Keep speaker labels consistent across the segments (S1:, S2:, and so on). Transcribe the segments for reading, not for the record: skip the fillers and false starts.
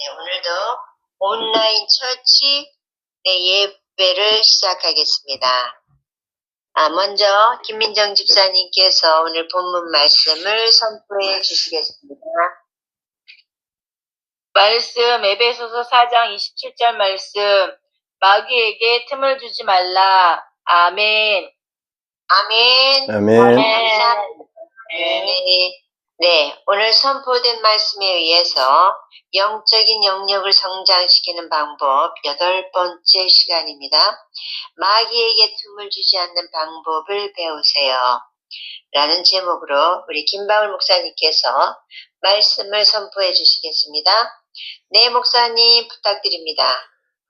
S1: 네, 오늘도 온라인 처치 예배를 시작하겠습니다. 먼저 김민정 집사님께서 오늘 본문 말씀을 선포해 주시겠습니다.
S2: 말씀 에베소서 4장 27절 말씀. 마귀에게 틈을 주지 말라. 아멘.
S1: 아멘.
S3: 아멘.
S1: 감사합니다. 네, 오늘 선포된 말씀에 의해서 영적인 영역을 성장시키는 방법 8번째 시간입니다. 마귀에게 틈을 주지 않는 방법을 배우세요. 라는 제목으로 우리 김방울 목사님께서 말씀을 선포해 주시겠습니다. 네, 목사님 부탁드립니다.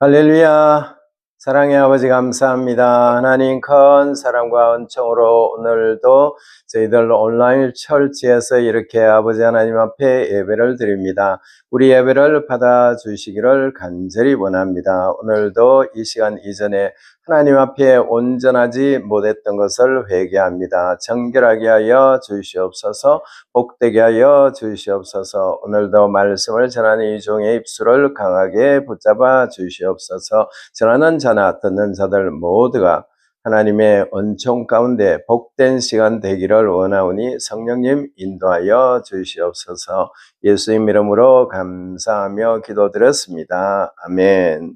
S3: 할렐루야. 사랑의 아버지 감사합니다. 하나님 큰 사랑과 은총으로 오늘도 저희들 온라인 철치에서 이렇게 아버지 하나님 앞에 예배를 드립니다. 우리 예배를 받아주시기를 간절히 원합니다. 오늘도 이 시간 이전에 하나님 앞에 온전하지 못했던 것을 회개합니다. 정결하게 하여 주시옵소서. 복되게 하여 주시옵소서. 오늘도 말씀을 전하는 이 종의 입술을 강하게 붙잡아 주시옵소서. 전하는 자나 듣는 자들 모두가 하나님의 은총 가운데 복된 시간 되기를 원하오니 성령님 인도하여 주시옵소서. 예수님 이름으로 감사하며 기도드렸습니다. 아멘.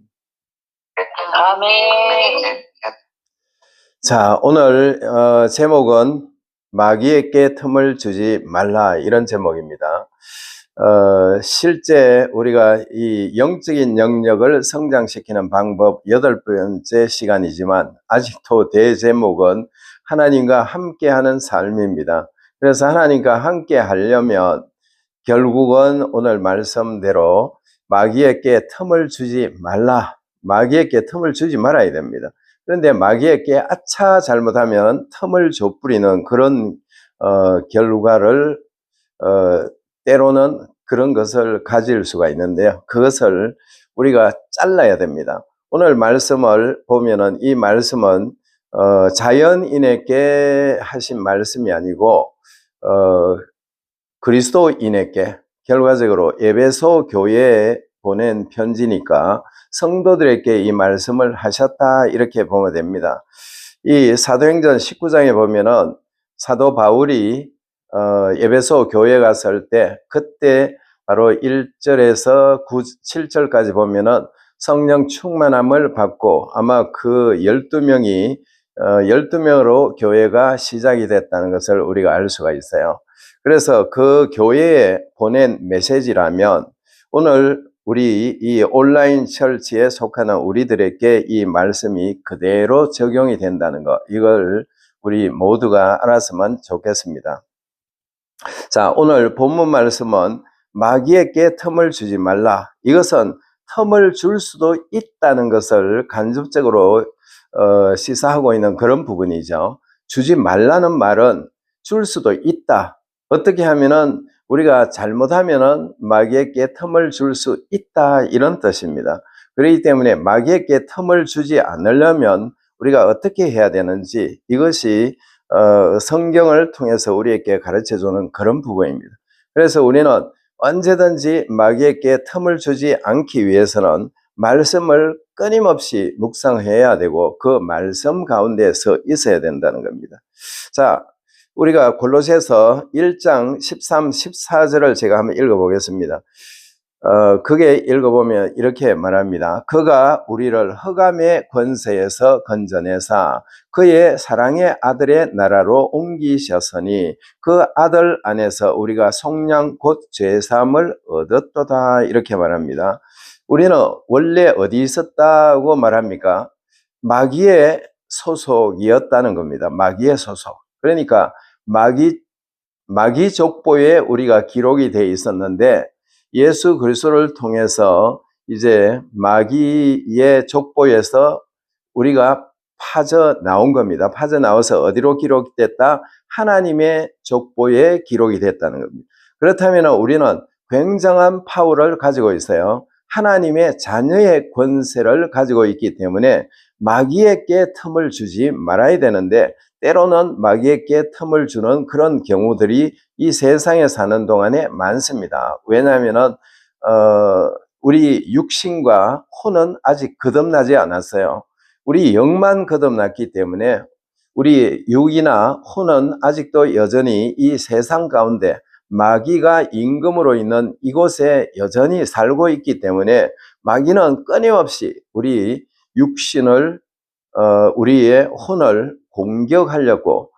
S2: 아멘.
S3: 자, 오늘 제목은 마귀에게 틈을 주지 말라, 이런 제목입니다. 실제 우리가 이 영적인 영역을 성장시키는 방법 8번째 시간이지만 아직도 대제목은 하나님과 함께하는 삶입니다. 그래서 하나님과 함께 하려면 결국은 오늘 말씀대로 마귀에게 틈을 주지 말라, 마귀에게 틈을 주지 말아야 됩니다. 그런데 마귀에게 아차 잘못하면 틈을 줘뿌리는 그런 결과를 때로는 그런 것을 가질 수가 있는데요. 그것을 우리가 잘라야 됩니다. 오늘 말씀을 보면은 이 말씀은 자연인에게 하신 말씀이 아니고 그리스도인에게, 결과적으로 에베소 교회에 보낸 편지니까 성도들에게 이 말씀을 하셨다, 이렇게 보면 됩니다. 이 사도행전 19장에 보면은 사도 바울이 에베소 교회 갔을 때, 그때 바로 1절에서 7절까지 보면은 성령 충만함을 받고 아마 그 12명이 12명으로 교회가 시작이 됐다는 것을 우리가 알 수가 있어요. 그래서 그 교회에 보낸 메시지라면 오늘 우리 이 온라인 철치에 속하는 우리들에게 이 말씀이 그대로 적용이 된다는 것, 이걸 우리 모두가 알았으면 좋겠습니다. 자, 오늘 본문 말씀은 마귀에게 틈을 주지 말라. 이것은 틈을 줄 수도 있다는 것을 간접적으로 시사하고 있는 그런 부분이죠. 주지 말라는 말은 줄 수도 있다. 어떻게 하면은 우리가 잘못하면은 마귀에게 틈을 줄 수 있다, 이런 뜻입니다. 그렇기 때문에 마귀에게 틈을 주지 않으려면 우리가 어떻게 해야 되는지, 이것이 성경을 통해서 우리에게 가르쳐주는 그런 부분입니다. 그래서 우리는 언제든지 마귀에게 틈을 주지 않기 위해서는 말씀을 끊임없이 묵상해야 되고 그 말씀 가운데서 있어야 된다는 겁니다. 자, 우리가 골로새서 1장 13, 14절을 제가 한번 읽어보겠습니다. 그게 읽어보면 이렇게 말합니다. 그가 우리를 흑암의 권세에서 건져내사 그의 사랑의 아들의 나라로 옮기셨으니 그 아들 안에서 우리가 속량 곧 죄사함을 얻었도다, 이렇게 말합니다. 우리는 원래 어디 있었다고 말합니까? 마귀의 소속이었다는 겁니다. 마귀의 소속. 그러니까 마귀 족보에 우리가 기록이 되어 있었는데 예수 그리스도를 통해서 이제 마귀의 족보에서 우리가 빠져나온 겁니다. 빠져나와서 어디로 기록됐다? 하나님의 족보에 기록이 됐다는 겁니다. 그렇다면 우리는 굉장한 파워를 가지고 있어요. 하나님의 자녀의 권세를 가지고 있기 때문에 마귀에게 틈을 주지 말아야 되는데, 때로는 마귀에게 틈을 주는 그런 경우들이 이 세상에 사는 동안에 많습니다. 왜냐하면 우리 육신과 혼은 아직 거듭나지 않았어요. 우리 영만 거듭났기 때문에 우리 육이나 혼은 아직도 여전히 이 세상 가운데 마귀가 임금으로 있는 이곳에 여전히 살고 있기 때문에 마귀는 끊임없이 우리 육신을 우리의 혼을 공격하려고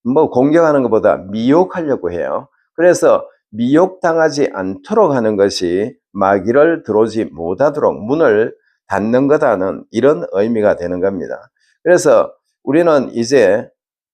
S3: 공격하는 것보다 미혹하려고 해요. 그래서 미혹당하지 않도록 하는 것이 마귀를 들어오지 못하도록 문을 닫는 거다는 이런 의미가 되는 겁니다. 그래서 우리는 이제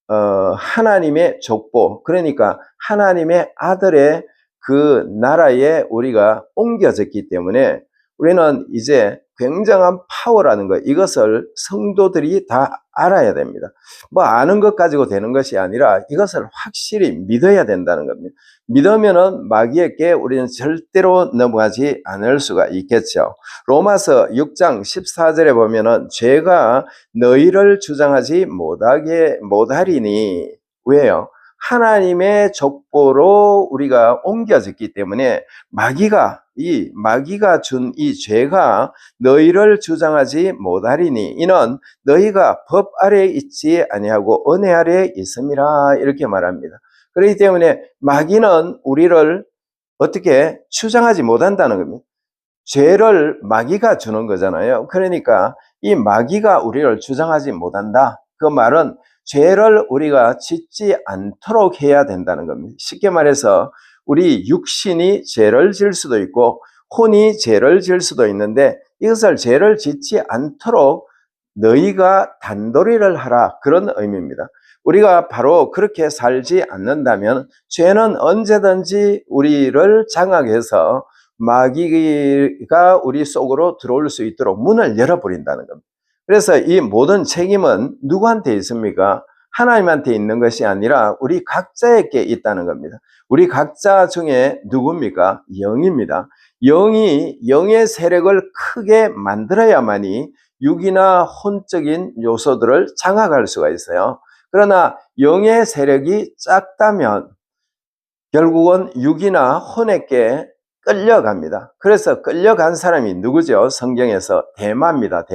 S3: 하나님의 족보, 그러니까 하나님의 아들의 그 나라에 우리가 옮겨졌기 때문에 우리는 이제 굉장한 파워라는 것, 이것을 성도들이 다 알아야 됩니다. 뭐 아는 것 가지고 되는 것이 아니라 이것을 확실히 믿어야 된다는 겁니다. 믿으면은 마귀에게 우리는 절대로 넘어가지 않을 수가 있겠죠. 로마서 6장 14절에 보면은 죄가 너희를 주장하지 못하리니, 왜요? 하나님의 족보로 우리가 옮겨졌기 때문에 마귀가 준 이 죄가 너희를 주장하지 못하리니, 이는 너희가 법 아래에 있지 아니하고 은혜 아래에 있음이라, 이렇게 말합니다. 그렇기 때문에 마귀는 우리를 어떻게 주장하지 못한다는 겁니다. 죄를 마귀가 주는 거잖아요. 그러니까 이 마귀가 우리를 주장하지 못한다. 그 말은 죄를 우리가 짓지 않도록 해야 된다는 겁니다. 쉽게 말해서 우리 육신이 죄를 질 수도 있고 혼이 죄를 질 수도 있는데 이것을 죄를 짓지 않도록 너희가 단도리를 하라, 그런 의미입니다. 우리가 바로 그렇게 살지 않는다면 죄는 언제든지 우리를 장악해서 마귀가 우리 속으로 들어올 수 있도록 문을 열어버린다는 겁니다. 그래서 이 모든 책임은 누구한테 있습니까? 하나님한테 있는 것이 아니라 우리 각자에게 있다는 겁니다. 우리 각자 중에 누굽니까? 영입니다. 영의 세력을 크게 만들어야만이 육이나 혼적인 요소들을 장악할 수가 있어요. 그러나 영의 세력이 작다면 결국은 육이나 혼에게 끌려갑니다. 그래서 끌려간 사람이 누구죠? 성경에서 대마입니다.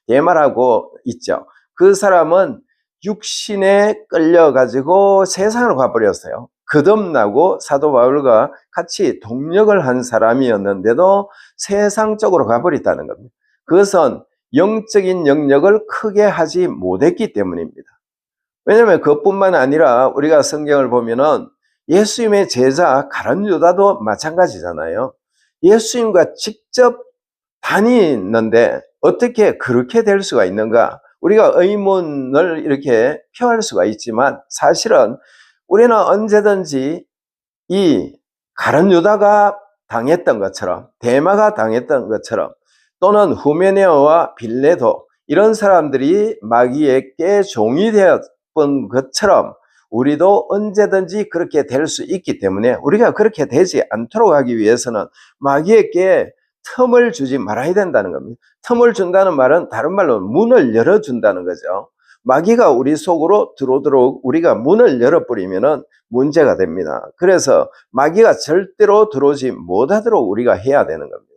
S3: 대마라고 있죠. 그 사람은 육신에 끌려가지고 세상으로 가버렸어요. 거듭나고 사도 바울과 같이 동역을 한 사람이었는데도 세상 쪽으로 가버렸다는 겁니다. 그것은 영적인 영역을 크게 하지 못했기 때문입니다. 왜냐하면 그것뿐만 아니라 우리가 성경을 보면은 예수님의 제자 가룟 유다도 마찬가지잖아요. 예수님과 직접 다니는데 어떻게 그렇게 될 수가 있는가? 우리가 의문을 이렇게 표할 수가 있지만 사실은 우리는 언제든지 이 가룟 유다가 당했던 것처럼, 데마가 당했던 것처럼, 또는 후메네오와 빌레도, 이런 사람들이 마귀에게 종이 되었던 것처럼 우리도 언제든지 그렇게 될 수 있기 때문에 우리가 그렇게 되지 않도록 하기 위해서는 마귀에게 틈을 주지 말아야 된다는 겁니다. 틈을 준다는 말은 다른 말로 문을 열어준다는 거죠. 마귀가 우리 속으로 들어오도록 우리가 문을 열어버리면 문제가 됩니다. 그래서 마귀가 절대로 들어오지 못하도록 우리가 해야 되는 겁니다.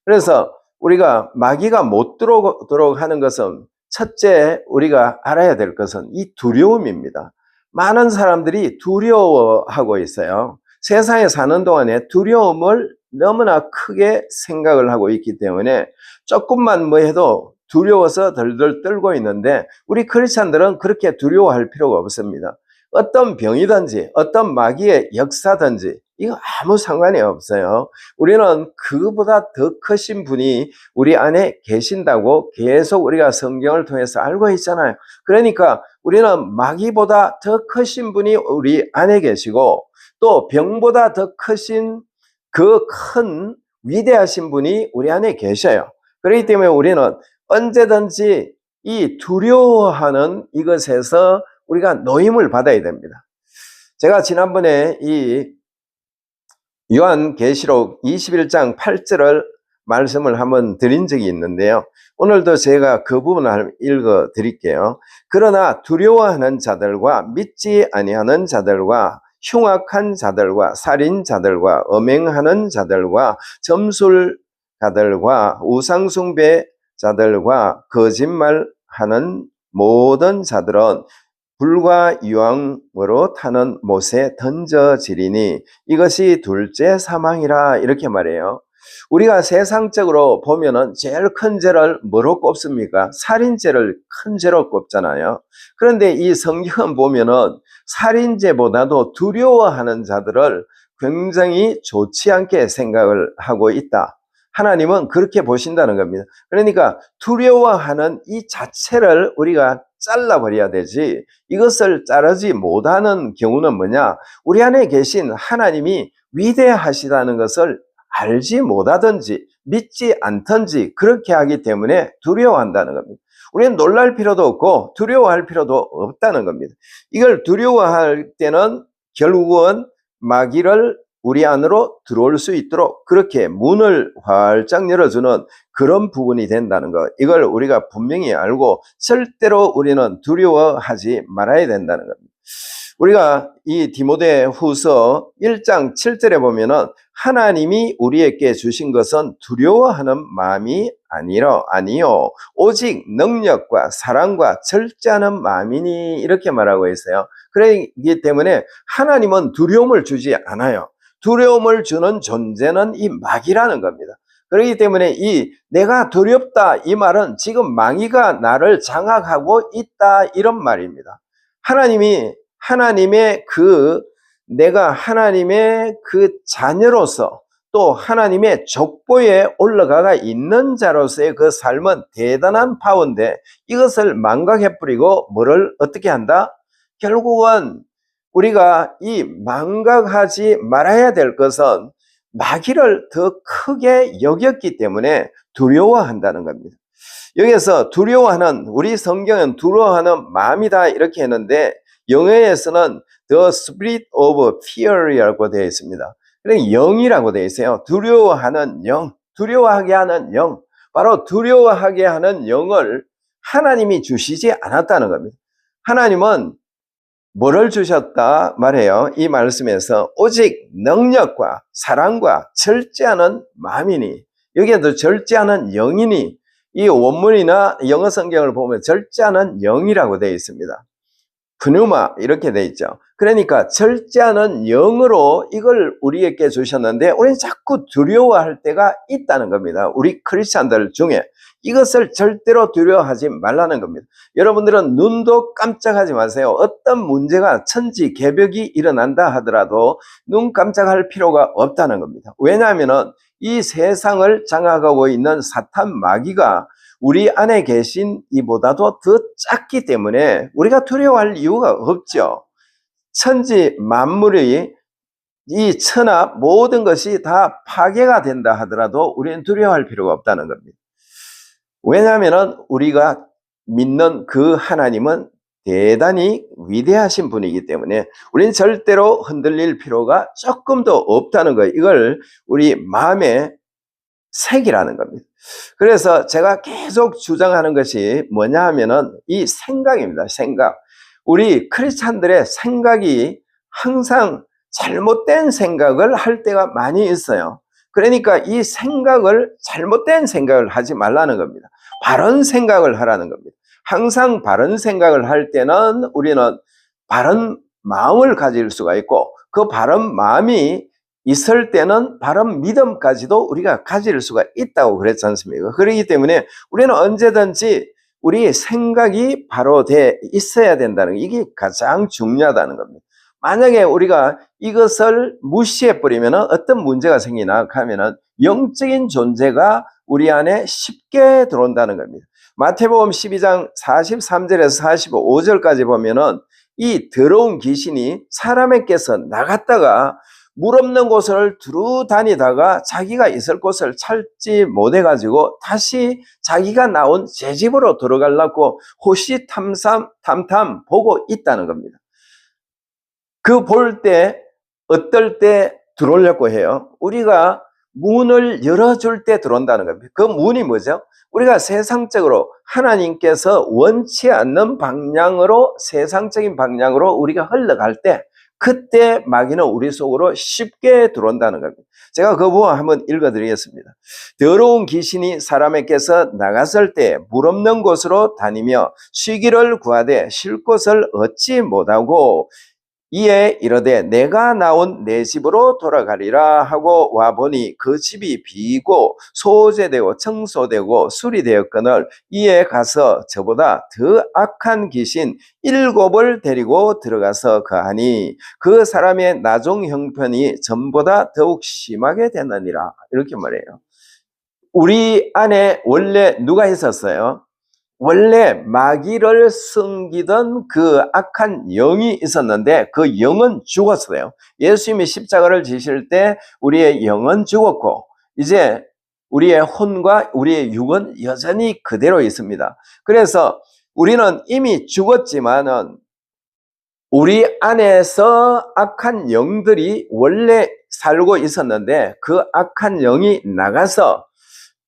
S3: 그래서 우리가 마귀가 못 들어오도록 하는 것은, 첫째 우리가 알아야 될 것은 이 두려움입니다. 많은 사람들이 두려워하고 있어요. 세상에 사는 동안에 두려움을 너무나 크게 생각을 하고 있기 때문에 조금만 뭐 해도 두려워서 덜덜 떨고 있는데, 우리 크리스찬들은 그렇게 두려워할 필요가 없습니다. 어떤 병이든지 어떤 마귀의 역사든지 이거 아무 상관이 없어요. 우리는 그보다 더 크신 분이 우리 안에 계신다고 계속 우리가 성경을 통해서 알고 있잖아요. 그러니까 우리는 마귀보다 더 크신 분이 우리 안에 계시고, 또 병보다 더 크신 그 큰 위대하신 분이 우리 안에 계셔요. 그렇기 때문에 우리는 언제든지 이 두려워하는 이것에서 우리가 노임을 받아야 됩니다. 제가 지난번에 이 요한계시록 21장 8절을 말씀을 한번 드린 적이 있는데요. 오늘도 제가 그 부분을 읽어 드릴게요. 그러나 두려워하는 자들과 믿지 아니하는 자들과 흉악한 자들과 살인자들과 음행하는 자들과 점술 자들과 우상숭배자들과 거짓말하는 모든 자들은 불과 유황으로 타는 못에 던져지리니 이것이 둘째 사망이라 이렇게 말해요. 우리가 세상적으로 보면은 제일 큰 죄를 뭐로 꼽습니까? 살인죄를 큰 죄로 꼽잖아요. 그런데 이 성경은 보면은 살인죄보다도 두려워하는 자들을 굉장히 좋지 않게 생각을 하고 있다. 하나님은 그렇게 보신다는 겁니다. 그러니까 두려워하는 이 자체를 우리가 잘라버려야 되지, 이것을 자르지 못하는 경우는 뭐냐? 우리 안에 계신 하나님이 위대하시다는 것을 알지 못하든지 믿지 않든지 그렇게 하기 때문에 두려워한다는 겁니다. 우리는 놀랄 필요도 없고 두려워할 필요도 없다는 겁니다. 이걸 두려워할 때는 결국은 마귀를 우리 안으로 들어올 수 있도록 그렇게 문을 활짝 열어주는 그런 부분이 된다는 것, 이걸 우리가 분명히 알고 절대로 우리는 두려워하지 말아야 된다는 겁니다. 우리가 이 디모데 후서 1장 7절에 보면은 하나님이 우리에게 주신 것은 두려워하는 마음이 아니요 오직 능력과 사랑과 절제하는 마음이니 이렇게 말하고 있어요. 그렇기 때문에 하나님은 두려움을 주지 않아요. 두려움을 주는 존재는 이 마귀라는 겁니다. 그렇기 때문에 이 내가 두렵다 이 말은 지금 마귀가 나를 장악하고 있다 이런 말입니다. 내가 하나님의 그 자녀로서 또 하나님의 족보에 올라가 있는 자로서의 그 삶은 대단한 파워인데 이것을 망각해버리고 뭐를 어떻게 한다? 결국은 우리가 이 망각하지 말아야 될 것은 마귀를 더 크게 여겼기 때문에 두려워한다는 겁니다. 여기서 두려워하는, 우리 성경은 두려워하는 마음이다 이렇게 했는데 영어에서는 The Spirit of Fear이라고 되어 있습니다. 그러니까 영이라고 되어 있어요. 두려워하는 영, 두려워하게 하는 영, 바로 두려워하게 하는 영을 하나님이 주시지 않았다는 겁니다. 하나님은 뭐를 주셨다 말해요. 이 말씀에서 오직 능력과 사랑과 절제하는 마음이니, 여기에도 절제하는 영이니, 이 원문이나 영어 성경을 보면 절제하는 영이라고 되어 있습니다. 프누마 이렇게 되어 있죠. 그러니까 절제하는 영으로 이걸 우리에게 주셨는데 우리는 자꾸 두려워할 때가 있다는 겁니다. 우리 크리스찬들 중에 이것을 절대로 두려워하지 말라는 겁니다. 여러분들은 눈도 깜짝하지 마세요. 어떤 문제가 천지개벽이 일어난다 하더라도 눈 깜짝할 필요가 없다는 겁니다. 왜냐하면 이 세상을 장악하고 있는 사탄 마귀가 우리 안에 계신 이보다도 더 작기 때문에 우리가 두려워할 이유가 없죠. 천지 만물이 이 천하 모든 것이 다 파괴가 된다 하더라도 우리는 두려워할 필요가 없다는 겁니다. 왜냐하면 우리가 믿는 그 하나님은 대단히 위대하신 분이기 때문에 우리는 절대로 흔들릴 필요가 조금도 없다는 거예요. 이걸 우리 마음에 색이라는 겁니다. 그래서 제가 계속 주장하는 것이 뭐냐 하면은 이 생각입니다. 생각. 우리 크리스찬들의 생각이 항상 잘못된 생각을 할 때가 많이 있어요. 그러니까 이 생각을, 잘못된 생각을 하지 말라는 겁니다. 바른 생각을 하라는 겁니다. 항상 바른 생각을 할 때는 우리는 바른 마음을 가질 수가 있고 그 바른 마음이 있을 때는 바른 믿음까지도 우리가 가질 수가 있다고 그랬지 않습니까? 그렇기 때문에 우리는 언제든지 우리 생각이 바로 돼 있어야 된다는 게 이게 가장 중요하다는 겁니다. 만약에 우리가 이것을 무시해버리면 어떤 문제가 생기나 하면은 영적인 존재가 우리 안에 쉽게 들어온다는 겁니다. 마태복음 12장 43절에서 45절까지 보면은 이 더러운 귀신이 사람에게서 나갔다가 물 없는 곳을 두루 다니다가 자기가 있을 곳을 찾지 못해가지고 다시 자기가 나온 제 집으로 들어가려고 호시탐탐 보고 있다는 겁니다. 그 볼 때 어떨 때 들어오려고 해요? 우리가 문을 열어줄 때 들어온다는 겁니다. 그 문이 뭐죠? 우리가 세상적으로 하나님께서 원치 않는 방향으로, 세상적인 방향으로 우리가 흘러갈 때 그때 마귀는 우리 속으로 쉽게 들어온다는 겁니다. 제가 그 부분 한번 읽어드리겠습니다. 더러운 귀신이 사람에게서 나갔을 때 물 없는 곳으로 다니며 쉬기를 구하되 쉴 곳을 얻지 못하고 이에 이르되 내가 나온 내 집으로 돌아가리라 하고 와보니 그 집이 비고 소재되고 청소되고 수리되었거늘 이에 가서 저보다 더 악한 귀신 7을 데리고 들어가서 거하니 그 사람의 나중 형편이 전보다 더욱 심하게 되느니라. 이렇게 말해요. 우리 안에 원래 누가 있었어요? 원래 마귀를 섬기던 그 악한 영이 있었는데 그 영은 죽었어요. 예수님이 십자가를 지실 때 우리의 영은 죽었고 이제 우리의 혼과 우리의 육은 여전히 그대로 있습니다. 그래서 우리는 이미 죽었지만은 우리 안에서 악한 영들이 원래 살고 있었는데 그 악한 영이 나가서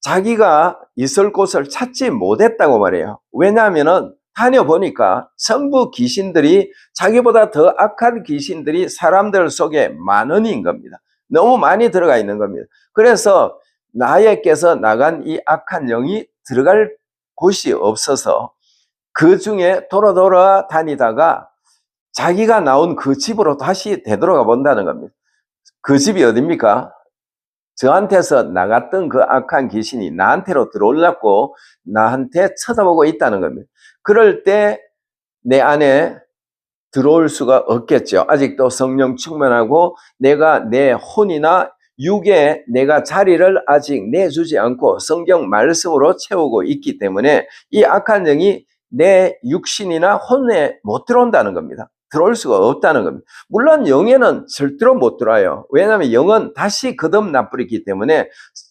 S3: 자기가 있을 곳을 찾지 못했다고 말해요. 왜냐하면은 다녀보니까 전부 귀신들이 자기보다 더 악한 귀신들이 사람들 속에 많으니인 겁니다. 너무 많이 들어가 있는 겁니다. 그래서 나에게서 나간 이 악한 영이 들어갈 곳이 없어서 그 중에 돌아 다니다가 자기가 나온 그 집으로 다시 되돌아가 본다는 겁니다. 그 집이 어딥니까? 저한테서 나갔던 그 악한 귀신이 나한테로 들어오려고 나한테 쳐다보고 있다는 겁니다. 그럴 때 내 안에 들어올 수가 없겠죠. 아직도 성령 충만하고 내가 내 혼이나 육에 내가 자리를 아직 내주지 않고 성경 말씀으로 채우고 있기 때문에 이 악한 영이 내 육신이나 혼에 못 들어온다는 겁니다. 들어올 수가 없다는 겁니다. 물론 영에는 절대로 못 들어와요. 왜냐하면 영은 다시 거듭 나쁘기 때문에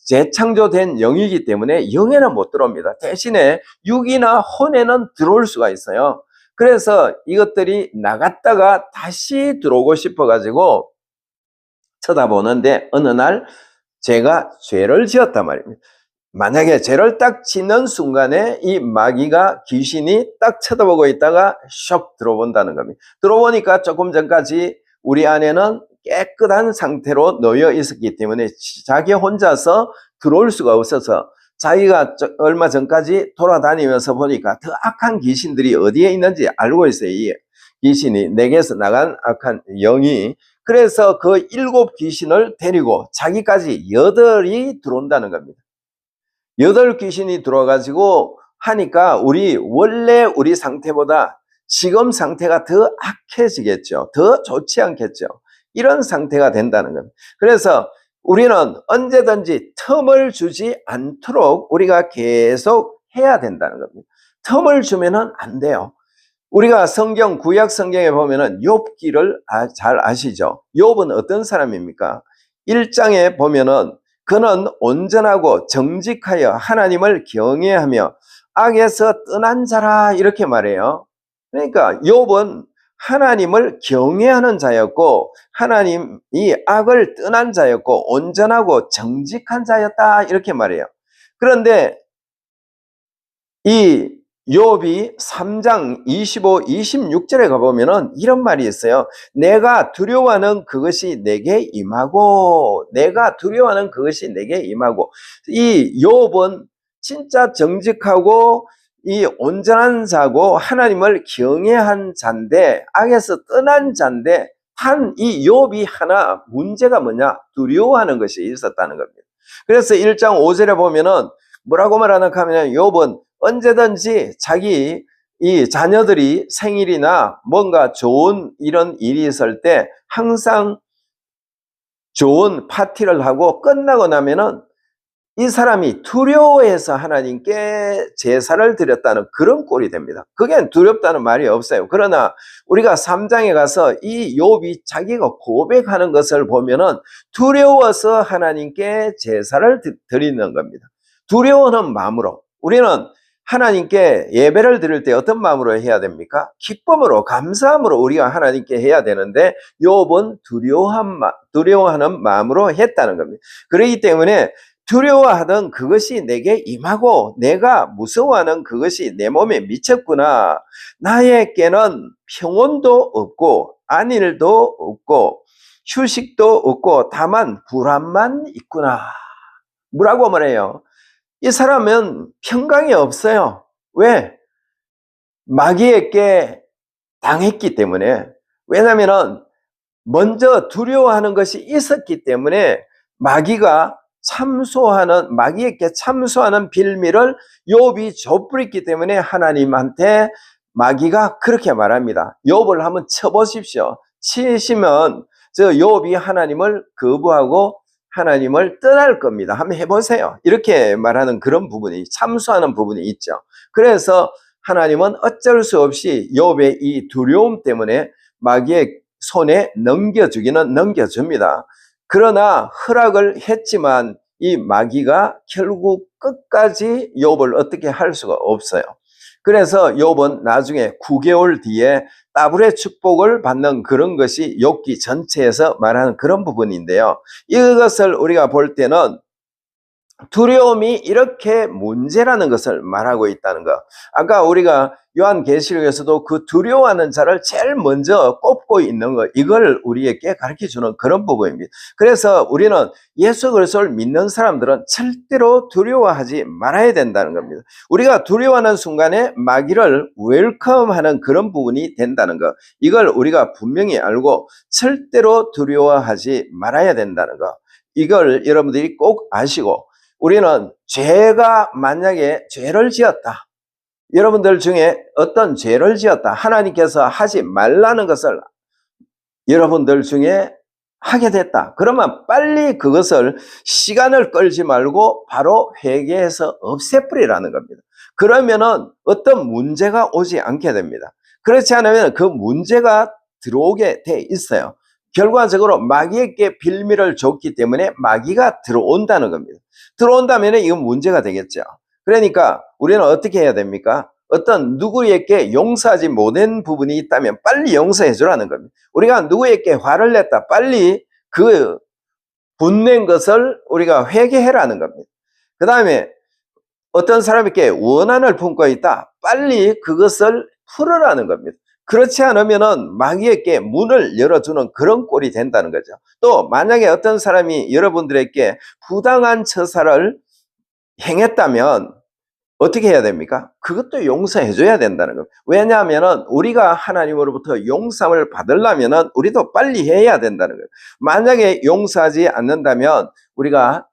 S3: 재창조된 영이기 때문에 영에는 못 들어옵니다. 대신에 육이나 혼에는 들어올 수가 있어요. 그래서 이것들이 나갔다가 다시 들어오고 싶어가지고 쳐다보는데 어느 날 제가 죄를 지었단 말입니다. 만약에 죄를 딱 짓는 순간에 이 마귀가 귀신이 딱 쳐다보고 있다가 슉 들어본다는 겁니다. 들어보니까 조금 전까지 우리 안에는 깨끗한 상태로 놓여 있었기 때문에 자기 혼자서 들어올 수가 없어서 자기가 얼마 전까지 돌아다니면서 보니까 더 악한 귀신들이 어디에 있는지 알고 있어요. 이 귀신이 내게서 나간 악한 영이. 그래서 그 7 귀신을 데리고 자기까지 8이 들어온다는 겁니다. 8 귀신이 들어와가지고 하니까 원래 우리 상태보다 지금 상태가 더 악해지겠죠. 더 좋지 않겠죠. 이런 상태가 된다는 겁니다. 그래서 우리는 언제든지 틈을 주지 않도록 우리가 계속 해야 된다는 겁니다. 틈을 주면은 안 돼요. 우리가 구약 성경에 보면은 욥기를 잘 아시죠? 욥은 어떤 사람입니까? 1장에 보면은 그는 온전하고 정직하여 하나님을 경외하며 악에서 떠난 자라 이렇게 말해요. 그러니까 욥은 하나님을 경외하는 자였고 하나님이 악을 떠난 자였고 온전하고 정직한 자였다 이렇게 말해요. 그런데 이 욥이 3장 25, 26절에 가보면은 이런 말이 있어요. 내가 두려워하는 그것이 내게 임하고 이 욥은 진짜 정직하고 이 온전한 자고 하나님을 경외한 자인데 악에서 떠난 자인데 한 이 욥이 하나 문제가 뭐냐? 두려워하는 것이 있었다는 겁니다. 그래서 1장 5절에 보면은 뭐라고 말하는가 하면 욥은 언제든지 자기 이 자녀들이 생일이나 뭔가 좋은 이런 일이 있을 때 항상 좋은 파티를 하고 끝나고 나면은 이 사람이 두려워해서 하나님께 제사를 드렸다는 그런 꼴이 됩니다. 그게 두렵다는 말이 없어요. 그러나 우리가 3장에 가서 이 욥이 자기가 고백하는 것을 보면은 두려워서 하나님께 제사를 드리는 겁니다. 두려워하는 마음으로. 우리는 하나님께 예배를 드릴 때 어떤 마음으로 해야 됩니까? 기쁨으로, 감사함으로 우리가 하나님께 해야 되는데 욥은 두려워하는 마음으로 했다는 겁니다. 그렇기 때문에 두려워하던 그것이 내게 임하고 내가 무서워하는 그것이 내 몸에 미쳤구나. 나에게는 평온도 없고 안일도 없고 휴식도 없고 다만 불안만 있구나. 뭐라고 말해요? 이 사람은 평강이 없어요. 왜? 마귀에게 당했기 때문에. 왜냐하면 먼저 두려워하는 것이 있었기 때문에 마귀에게 참소하는 빌미를 욥이 좁부렸기 때문에 하나님한테 마귀가 그렇게 말합니다. 욥을 한번 쳐보십시오. 치시면 저 욥이 하나님을 거부하고 하나님을 떠날 겁니다. 한번 해보세요. 이렇게 말하는 그런 부분이, 참소하는 부분이 있죠. 그래서 하나님은 어쩔 수 없이 욥의 이 두려움 때문에 마귀의 손에 넘겨주기는 넘겨줍니다. 그러나 허락을 했지만 이 마귀가 결국 끝까지 욥을 어떻게 할 수가 없어요. 그래서 욥은 나중에 9개월 뒤에 따블의 축복을 받는 그런 것이 욥기 전체에서 말하는 그런 부분인데요. 이것을 우리가 볼 때는 두려움이 이렇게 문제라는 것을 말하고 있다는 것. 아까 우리가 요한계시록에서도 그 두려워하는 자를 제일 먼저 꼽고 있는 것, 이걸 우리에게 가르쳐주는 그런 부분입니다. 그래서 우리는 예수 그리스도를 믿는 사람들은 절대로 두려워하지 말아야 된다는 겁니다. 우리가 두려워하는 순간에 마귀를 웰컴하는 그런 부분이 된다는 것, 이걸 우리가 분명히 알고 절대로 두려워하지 말아야 된다는 것, 이걸 여러분들이 꼭 아시고, 우리는 죄가 만약에 죄를 지었다. 여러분들 중에 어떤 죄를 지었다. 하나님께서 하지 말라는 것을 여러분들 중에 하게 됐다. 그러면 빨리 그것을 시간을 끌지 말고 바로 회개해서 없애버리라는 겁니다. 그러면은 어떤 문제가 오지 않게 됩니다. 그렇지 않으면 그 문제가 들어오게 돼 있어요. 결과적으로 마귀에게 빌미를 줬기 때문에 마귀가 들어온다는 겁니다. 들어온다면 이건 문제가 되겠죠. 그러니까 우리는 어떻게 해야 됩니까? 어떤 누구에게 용서하지 못한 부분이 있다면 빨리 용서해 주라는 겁니다. 우리가 누구에게 화를 냈다, 빨리 그 분낸 것을 우리가 회개해라는 겁니다. 그 다음에 어떤 사람에게 원한을 품고 있다, 빨리 그것을 풀으라는 겁니다. 그렇지 않으면은 마귀에게 문을 열어주는 그런 꼴이 된다는 거죠. 또 만약에 어떤 사람이 여러분들에게 부당한 처사를 행했다면 어떻게 해야 됩니까? 그것도 용서해 줘야 된다는 겁니다. 왜냐하면 우리가 하나님으로부터 용서를 받으려면 우리도 빨리 해야 된다는 거예요. 만약에 용서하지 않는다면 우리가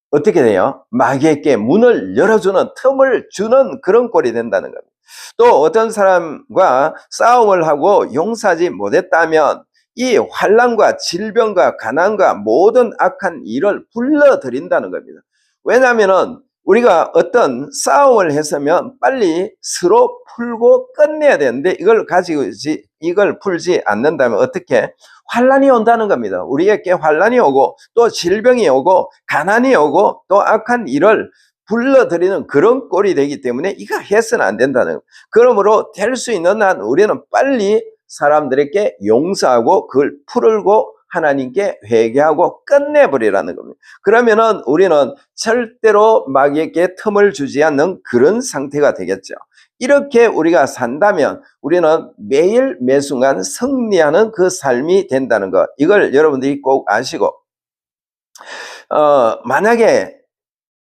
S3: 어떻게 돼요? 마귀에게 문을 열어주는, 틈을 주는 그런 꼴이 된다는 겁니다. 또 어떤 사람과 싸움을 하고 용서하지 못했다면 이 환난과 질병과 가난과 모든 악한 일을 불러들인다는 겁니다. 왜냐하면 우리가 어떤 싸움을 했으면 빨리 서로 풀고 끝내야 되는데 이걸 풀지 않는다면 어떻게? 환난이 온다는 겁니다. 우리에게 환난이 오고 또 질병이 오고 가난이 오고 또 악한 일을 불러들이는 그런 꼴이 되기 때문에 이거 해서는 안 된다는 거예요. 그러므로 될 수 있는 한 우리는 빨리 사람들에게 용서하고 그걸 풀고 하나님께 회개하고 끝내버리라는 겁니다. 그러면은 우리는 절대로 마귀에게 틈을 주지 않는 그런 상태가 되겠죠. 이렇게 우리가 산다면 우리는 매일 매순간 승리하는 그 삶이 된다는 것, 이걸 여러분들이 꼭 아시고, 만약에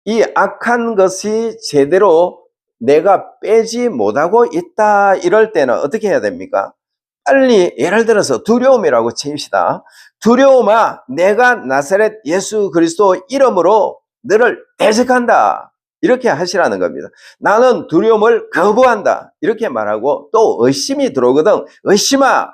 S3: 이 악한 것이 제대로 내가 빼지 못하고 있다 이럴 때는 어떻게 해야 됩니까? 빨리, 예를 들어서 두려움이라고 칩시다. 두려움아, 내가 나사렛 예수 그리스도 이름으로 너를 대적한다, 이렇게 하시라는 겁니다. 나는 두려움을 거부한다, 이렇게 말하고, 또 의심이 들어오거든. 의심아,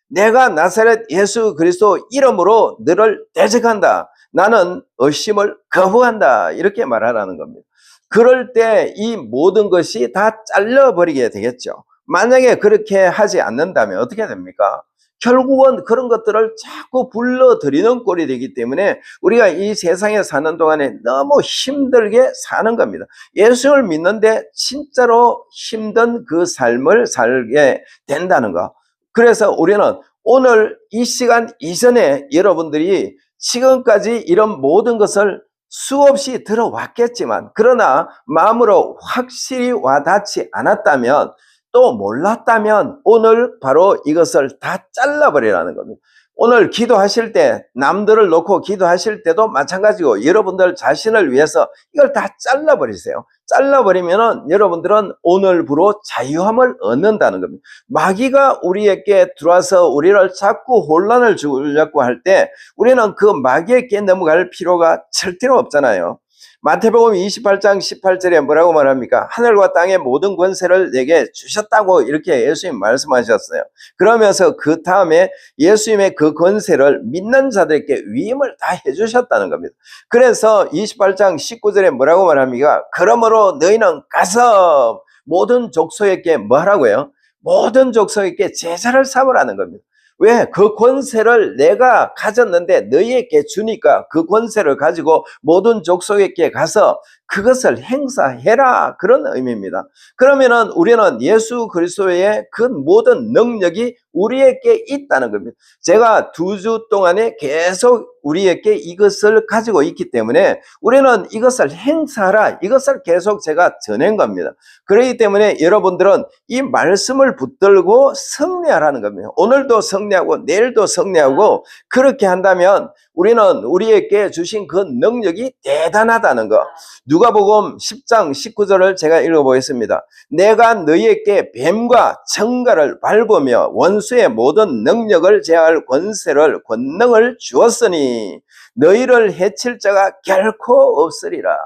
S3: 내가 나사렛 예수 그리스도 이름으로 너를 대적한다, 나는 의심을 거부한다, 이렇게 말하라는 겁니다. 그럴 때 이 모든 것이 다 잘려버리게 되겠죠. 만약에 그렇게 하지 않는다면 어떻게 됩니까? 결국은 그런 것들을 자꾸 불러들이는 꼴이 되기 때문에 우리가 이 세상에 사는 동안에 너무 힘들게 사는 겁니다. 예수를 믿는데 진짜로 힘든 그 삶을 살게 된다는 거. 그래서 우리는 오늘 이 시간 이전에 여러분들이 지금까지 이런 모든 것을 수없이 들어왔겠지만 그러나 마음으로 확실히 와닿지 않았다면 또 몰랐다면 오늘 바로 이것을 다 잘라버리라는 겁니다. 오늘 기도하실 때 남들을 놓고 기도하실 때도 마찬가지고 여러분들 자신을 위해서 이걸 다 잘라버리세요. 잘라버리면은 여러분들은 오늘부로 자유함을 얻는다는 겁니다. 마귀가 우리에게 들어와서 우리를 자꾸 혼란을 주려고 할 때 우리는 그 마귀에게 넘어갈 필요가 절대로 없잖아요. 마태복음 28장 18절에 뭐라고 말합니까? 하늘과 땅의 모든 권세를 내게 주셨다고 이렇게 예수님 말씀하셨어요. 그러면서 그 다음에 예수님의 그 권세를 믿는 자들에게 위임을 다 해주셨다는 겁니다. 그래서 28장 19절에 뭐라고 말합니까? 그러므로 너희는 가서 모든 족속에게 뭐 하라고요? 모든 족속에게 제자를 삼으라는 겁니다. 왜? 그 권세를 내가 가졌는데 너희에게 주니까 그 권세를 가지고 모든 족속에게 가서 그것을 행사해라, 그런 의미입니다. 그러면은 우리는 예수 그리스도의 그 모든 능력이 우리에게 있다는 겁니다. 제가 2주 동안에 계속 우리에게 이것을 가지고 있기 때문에 우리는 이것을 행사하라, 이것을 계속 제가 전한 겁니다. 그렇기 때문에 여러분들은 이 말씀을 붙들고 승리하라는 겁니다. 오늘도 승리하고 내일도 승리하고 그렇게 한다면 우리는 우리에게 주신 그 능력이 대단하다는 거. 누가복음 10장 19절을 제가 읽어보겠습니다. 내가 너희에게 뱀과 청가를 밟으며 원수의 모든 능력을 제할 권능을 주었으니 너희를 해칠 자가 결코 없으리라.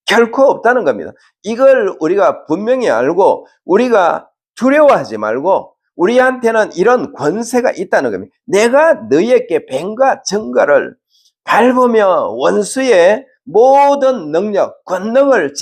S3: 결코 없다는 겁니다. 이걸 우리가 분명히 알고 우리가 두려워하지 말고 우리한테는 이런 권세가 있다는 겁니다. 내가 너희에게 뱀과 정갈을 밟으며 원수의 모든 능력, 권능을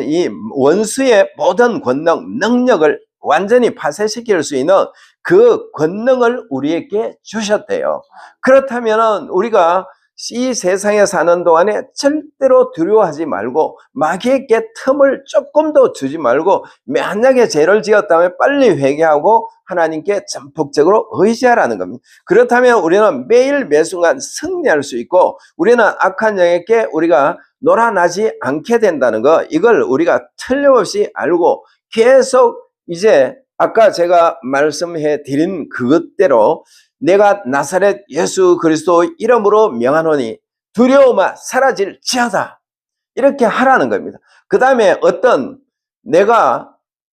S3: 이 원수의 모든 권능, 능력을 완전히 파쇄시킬 수 있는 그 권능을 우리에게 주셨대요. 그렇다면 우리가 이 세상에 사는 동안에 절대로 두려워하지 말고 마귀에게 틈을 조금도 주지 말고 만약에 죄를 지었다면 빨리 회개하고 하나님께 전폭적으로 의지하라는 겁니다. 그렇다면 우리는 매일 매순간 승리할 수 있고 우리는 악한 영에게 우리가 놀아나지 않게 된다는 거, 이걸 우리가 틀림없이 알고 계속 이제 아까 제가 말씀해 드린 그것대로 내가 나사렛 예수 그리스도 이름으로 명하노니 두려움아 사라질지어다, 이렇게 하라는 겁니다. 그 다음에 어떤 내가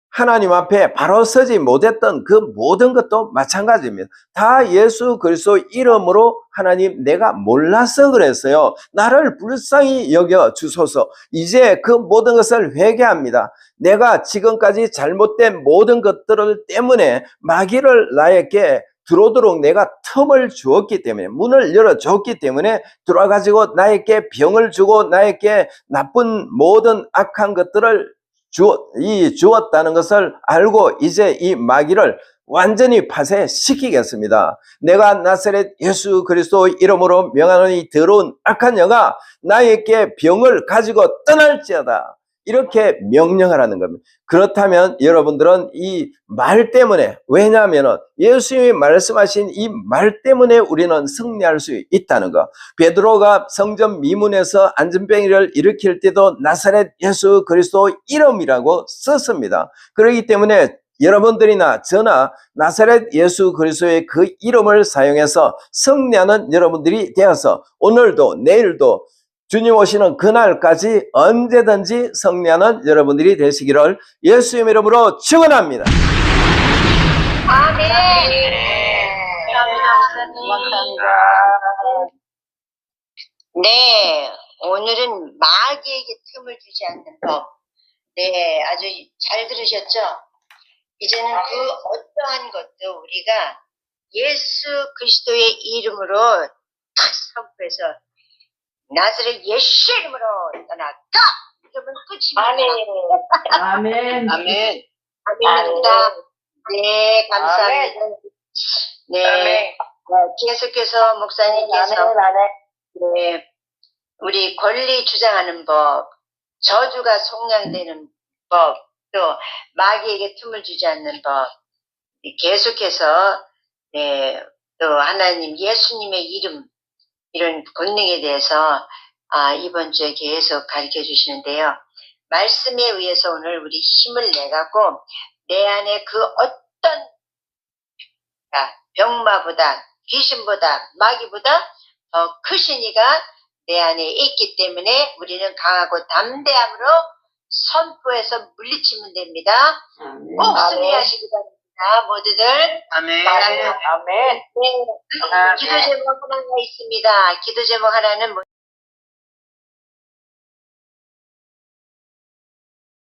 S3: 하나님 앞에 바로 서지 못했던 그 모든 것도 마찬가지입니다. 다 예수 그리스도 이름으로 하나님 내가 몰라서 그랬어요. 나를 불쌍히 여겨 주소서. 이제 그 모든 것을 회개합니다. 내가 지금까지 잘못된 모든 것들 때문에 마귀를 나에게 들어오도록 내가 틈을 주었기 때문에, 문을 열어줬기 때문에 들어와가지고 나에게 병을 주고 나에게 나쁜 모든 악한 것들을 주었다는 것을 알고 이제 이 마귀를 완전히 파쇄시키겠습니다. 내가 나사렛 예수 그리스도 이름으로 명하노니 더러운 악한 영아 나에게 병을 가지고 떠날지어다, 이렇게 명령하라는 겁니다. 그렇다면 여러분들은 이 말 때문에, 왜냐하면 예수님이 말씀하신 이 말 때문에 우리는 승리할 수 있다는 거. 베드로가 성전 미문에서 안전병이를 일으킬 때도 나사렛 예수 그리스도 이름이라고 썼습니다. 그렇기 때문에 여러분들이나 저나 나사렛 예수 그리스도의 그 이름을 사용해서 승리하는 여러분들이 되어서 오늘도 내일도 주님 오시는 그날까지 언제든지 승리하는 여러분들이 되시기를 예수님 이름으로 축원합니다.
S1: 아멘.
S2: 감사합니다.
S1: 네, 오늘은 마귀에게 틈을 주지 않는 법. 네, 아주 잘 들으셨죠? 이제는 그 어떠한 것도 우리가 예수 그리스도의 이름으로 탁 선포해서 나사렛 예수 이름으로 떠나가! 이러면 끝입니다.
S2: 아멘.
S1: 아멘. 아멘입니다. 네, 감사합니다. 네, 계속해서 목사님께서 네, 우리 권리 주장하는 법, 저주가 속량되는 법, 또 마귀에게 틈을 주지 않는 법, 계속해서 네, 또 하나님 예수님의 이름, 이런 권능에 대해서 이번 주에 계속 가르쳐 주시는데요. 말씀에 의해서 오늘 우리 힘을 내갖고 내 안에 그 어떤 병마보다 귀신보다 마귀보다 더 크신 이가 내 안에 있기 때문에 우리는 강하고 담대함으로 선포해서 물리치면 됩니다. 꼭 승리하시기 바랍니다. 모두들.
S2: 아멘.
S1: 아멘. 네. 기도 제목 하나가 있습니다. 기도 제목 하나는